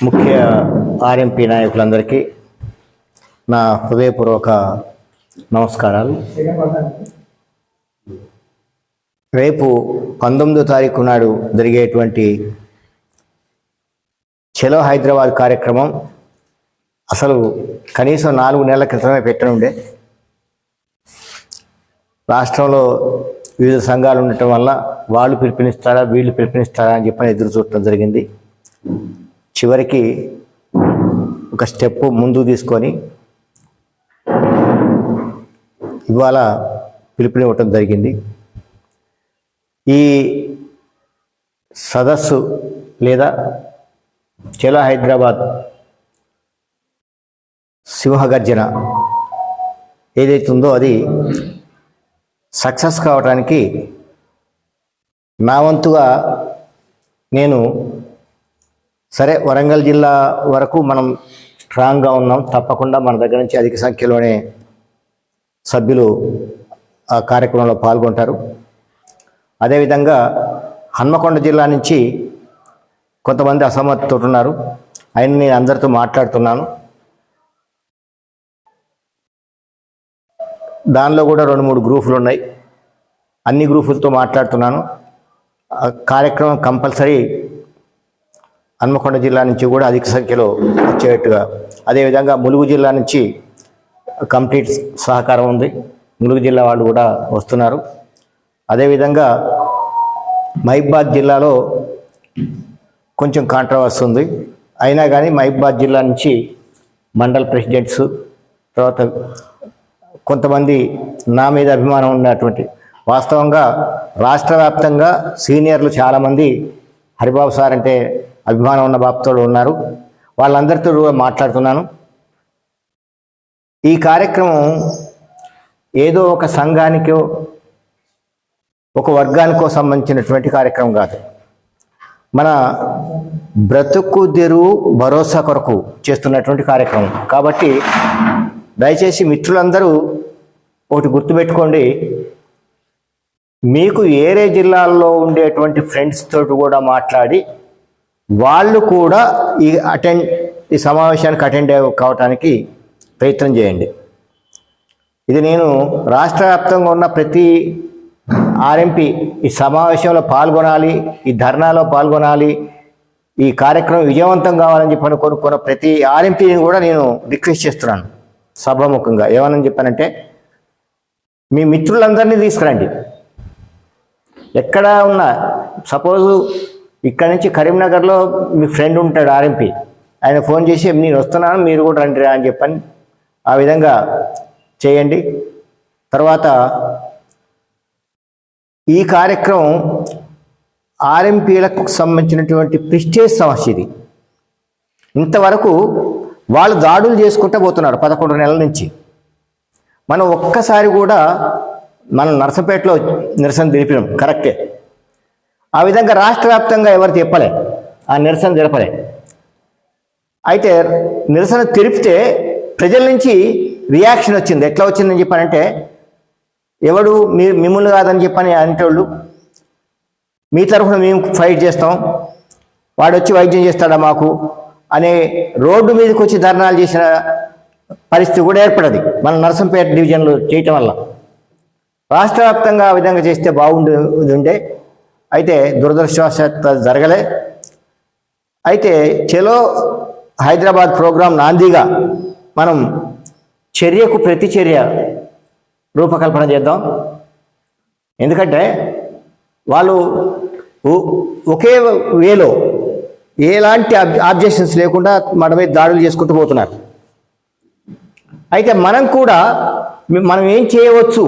ముఖ్య ఆర్ఎంపీ నాయకులందరికీ నా హృదయపూర్వక నమస్కారాలు. రేపు 19వ తారీఖు నాడు జరిగేటువంటి చలో హైదరాబాద్ కార్యక్రమం అసలు కనీసం 4 నెలల క్రితమే పెట్టనుండే. రాష్ట్రంలో వివిధ సంఘాలు ఉండటం వల్ల వాళ్ళు పిలుపునిస్తారా వీళ్ళు పిలుపునిస్తారా అని చెప్పని ఎదురు చూడటం జరిగింది. చివరికి ఒక స్టెప్ ముందుకు తీసుకొని ఇవాళ పిలుపునివ్వటం జరిగింది. ఈ సదస్సు లేదా చలో హైదరాబాద్ సింహగర్జన ఏదైతే ఉందో అది సక్సెస్ కావడానికి నా వంతుగా నేను సరే వరంగల్ జిల్లా వరకు మనం స్ట్రాంగ్గా ఉన్నాం, తప్పకుండా మన దగ్గర నుంచి అధిక సంఖ్యలోనే సభ్యులు ఆ కార్యక్రమంలో పాల్గొంటారు. అదేవిధంగా హన్మకొండ జిల్లా నుంచి కొంతమంది అసమ్మతితో ఉన్నారు. ఆయన నేను అందరితో మాట్లాడుతున్నాను. దానిలో కూడా 2-3 గ్రూపులు ఉన్నాయి. అన్ని గ్రూపులతో మాట్లాడుతున్నాను. కార్యక్రమం కంపల్సరీ హన్మకొండ జిల్లా నుంచి కూడా అధిక సంఖ్యలో వచ్చేట్టుగా, అదేవిధంగా ములుగు జిల్లా నుంచి కంప్లీట్ సహకారం ఉంది. ములుగు జిల్లా వాళ్ళు కూడా వస్తున్నారు. అదేవిధంగా మహబూబాద్ జిల్లాలో కొంచెం కాంట్రవర్సీ ఉంది. అయినా కానీ మహబూబాద్ జిల్లా నుంచి మండల్ ప్రెసిడెంట్స్, తర్వాత కొంతమంది నా మీద అభిమానం ఉన్నటువంటి, వాస్తవంగా రాష్ట్ర వ్యాప్తంగా సీనియర్లు చాలామంది హరిబాబు సార్ అంటే అభిమానం ఉన్న బాబుతోడు ఉన్నారు. వాళ్ళందరితో మాట్లాడుతున్నాను. ఈ కార్యక్రమం ఏదో ఒక సంఘానికో ఒక వర్గానికో సంబంధించినటువంటి కార్యక్రమం కాదు. మన బ్రతుకు తెరువు భరోసా కొరకు చేస్తున్నటువంటి కార్యక్రమం కాబట్టి దయచేసి మిత్రులందరూ ఒకటి గుర్తుపెట్టుకోండి. మీకు ఏరే జిల్లాల్లో ఉండేటువంటి ఫ్రెండ్స్ తోటి కూడా మాట్లాడి వాళ్ళు కూడా ఈ సమావేశానికి అటెండ్ కావటానికి ప్రయత్నం చేయండి. ఇది నేను రాష్ట్ర వ్యాప్తంగా ఉన్న ప్రతి ఆర్ఎంపీ ఈ సమావేశంలో పాల్గొనాలి, ఈ ధర్నాలో పాల్గొనాలి, ఈ కార్యక్రమం విజయవంతం కావాలని చెప్పని కోరుకున్న ప్రతి ఆర్ఎంపీని కూడా నేను రిక్వెస్ట్ చేస్తున్నాను సభాముఖంగా. ఏమని చెప్పానంటే, మీ మిత్రులందరినీ తీసుకురండి. ఎక్కడ ఉన్నా, సపోజు ఇక్కడ నుంచి కరీంనగర్లో మీ ఫ్రెండ్ ఉంటాడు ఆర్ఎంపీ, ఆయన ఫోన్ చేసి నేను వస్తున్నాను మీరు కూడా రండి అని చెప్పని ఆ విధంగా చేయండి. తర్వాత ఈ కార్యక్రమం ఆర్ఎంపీలకు సంబంధించినటువంటి ప్రెస్టేజ్ సమస్య ఇది. ఇంతవరకు వాళ్ళు దాడులు చేసుకుంటూ పోతున్నారు 11 నెలల నుంచి. మనం ఒక్కసారి కూడా మనం నర్సంపేటలో నిరసన తెలిపినాం, కరెక్టే. ఆ విధంగా రాష్ట్ర వ్యాప్తంగా ఎవరు చెప్పలే, ఆ నిరసన జరపలే. అయితే నిరసన తెలిపితే ప్రజల నుంచి రియాక్షన్ వచ్చింది. ఎట్లా వచ్చిందని చెప్పానంటే, ఎవడు మిమ్మల్ని కాదని చెప్పని అంటోళ్ళు మీ తరఫున మేము ఫైట్ చేస్తాం, వాడు వచ్చి వైద్యం చేస్తాడా మాకు అనే రోడ్డు మీదకి వచ్చి ధర్నాలు చేసిన పరిస్థితి కూడా ఏర్పడది మన నర్సంపేట డివిజన్లో చేయటం వల్ల. రాష్ట్ర వ్యాప్తంగా ఆ విధంగా చేస్తే బాగుండే. అయితే దురదృష్టవశాత్తు జరగలే. అయితే చలో హైదరాబాద్ ప్రోగ్రాం నాందిగా మనం చర్యకు ప్రతిచర్య రూపకల్పన చేద్దాం. ఎందుకంటే వాళ్ళు ఒకే వేలో ఎలాంటి ఆబ్జెక్షన్స్ లేకుండా మన మీద దాడులు చేసుకుంటూ పోతున్నారు. అయితే మనం కూడా మనం ఏం చేయవచ్చు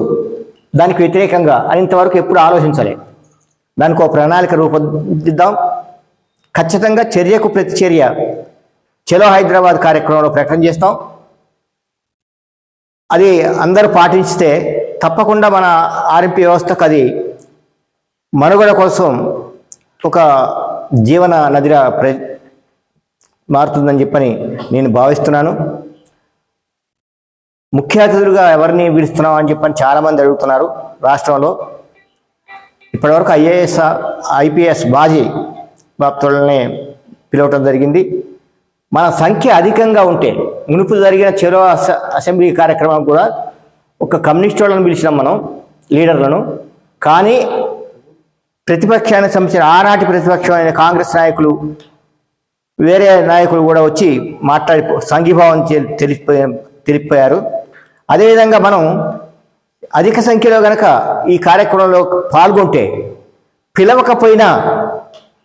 దానికి వ్యతిరేకంగా అని ఇంతవరకు ఎప్పుడు ఆలోచించలే. దానికి ఒక ప్రణాళిక రూపొందిద్దాం. ఖచ్చితంగా చర్యకు ప్రతిచర్య చలో హైదరాబాద్ కార్యక్రమంలో ప్రకటన చేస్తాం. అది అందరూ పాటిస్తే తప్పకుండా మన ఆర్ఎంపీ వ్యవస్థకు అది మనుగడ కోసం ఒక జీవన నదిగా మారుతుందని చెప్పని నేను భావిస్తున్నాను. ముఖ్య అతిథులుగా ఎవరిని పిలుస్తున్నాం అని చెప్పని చాలామంది అడుగుతున్నారు రాష్ట్రంలో. ఇప్పటివరకు ఐఏఎస్ ఐపీఎస్ మాజీ బాప్తోళ్ళని పిలవటం జరిగింది. మన సంఖ్య అధికంగా ఉంటే, మునుపు జరిగిన చెరో అసెంబ్లీ కార్యక్రమం కూడా ఒక కమ్యూనిస్ట్ వాళ్ళని పిలిచినాం మనం, లీడర్లను. కానీ ప్రతిపక్షానికి సంబంధించిన ఆనాటి ప్రతిపక్షమైన కాంగ్రెస్ నాయకులు, వేరే నాయకులు కూడా వచ్చి మాట్లాడి సంఘీభావం తెలిపారు. అదేవిధంగా మనం అధిక సంఖ్యలో కనుక ఈ కార్యక్రమంలో పాల్గొంటే పిలవకపోయినా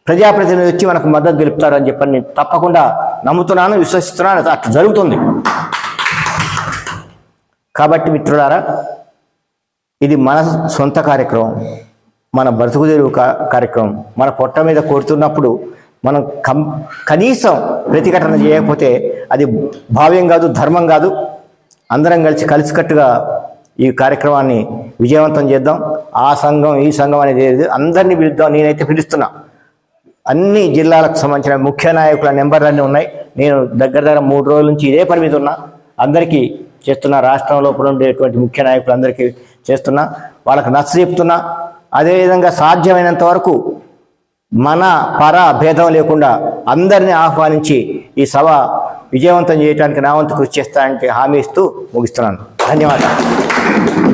ప్రజాప్రతినిధులు వచ్చి మనకు మద్దతు తెలుపుతారని చెప్పని నేను తప్పకుండా నమ్ముతున్నాను, విశ్వసిస్తున్నాను. అట్లా జరుగుతుంది. కాబట్టి మిత్రులారా, ఇది మన సొంత కార్యక్రమం, మన బ్రతుకు తెరువు కార్యక్రమం. మన పొట్ట మీద కొడుతున్నప్పుడు మనం కనీసం ప్రతిఘటన చేయకపోతే అది భావ్యం కాదు, ధర్మం కాదు. అందరం కలిసికట్టుగా ఈ కార్యక్రమాన్ని విజయవంతం చేద్దాం. ఆ సంఘం ఈ సంఘం అనేది అందరినీ పిలుద్దాం. నేనైతే పిలుస్తున్నా. అన్ని జిల్లాలకు సంబంధించిన ముఖ్య నాయకుల నెంబర్లన్నీ ఉన్నాయి. నేను దగ్గర 3 రోజుల నుంచి ఇదే పని మీద ఉన్నా. అందరికీ చేస్తున్నా, రాష్ట్రం లోపల ఉండేటువంటి ముఖ్య నాయకులు అందరికీ చేస్తున్నా, వాళ్ళకి నచ్చ చెప్తున్నా. అదేవిధంగా సాధ్యమైనంత వరకు మన భేదం లేకుండా అందరినీ ఆహ్వానించి ఈ సభ విజయవంతం చేయడానికి నా వంతు కృషి చేస్తానంటే హామీ ఇస్తూ ముగిస్తున్నాను. ధన్యవాదాలు.